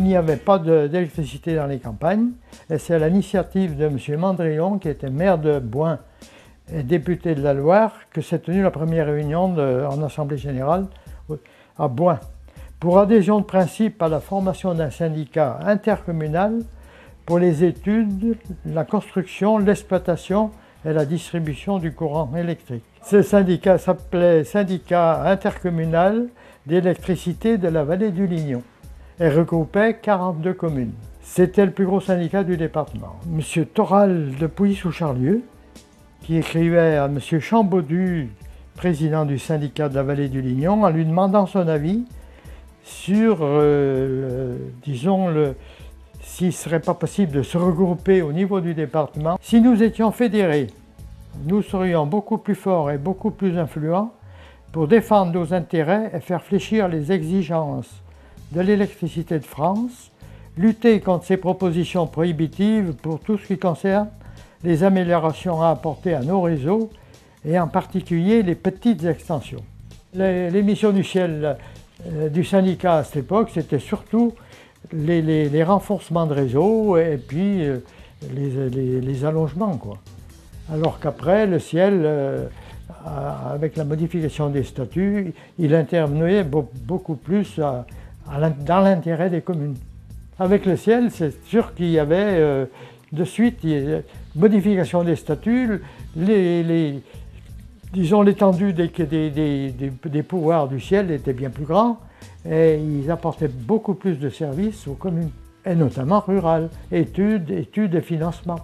n'y avait pas d'électricité dans les campagnes, et c'est à l'initiative de M. Mandrillon, qui était maire de Boing et député de la Loire, que s'est tenue la première réunion en Assemblée générale à Boing, pour adhésion de principe à la formation d'un syndicat intercommunal pour les études, la construction, l'exploitation et la distribution du courant électrique. Ce syndicat s'appelait Syndicat intercommunal d'électricité de la vallée du Lignon et regroupait 42 communes. C'était le plus gros syndicat du département. M. Toral de Pouilly-sous-Charlieu, qui écrivait à M. Chambaudu, président du syndicat de la vallée du Lignon, en lui demandant son avis sur, s'il ne serait pas possible de se regrouper au niveau du département. Si nous étions fédérés, nous serions beaucoup plus forts et beaucoup plus influents pour défendre nos intérêts et faire fléchir les exigences de l'électricité de France, lutter contre ces propositions prohibitives pour tout ce qui concerne les améliorations à apporter à nos réseaux et en particulier les petites extensions. Les missions du ciel du syndicat à cette époque, c'était surtout les renforcements de réseau et puis les allongements, quoi. Alors qu'après, le ciel, avec la modification des statuts, il intervenait beaucoup plus dans l'intérêt des communes. Avec le ciel, c'est sûr qu'il y avait de suite modification des statuts, disons l'étendue des pouvoirs du ciel était bien plus grand et ils apportaient beaucoup plus de services aux communes, et notamment rurales, études et financements.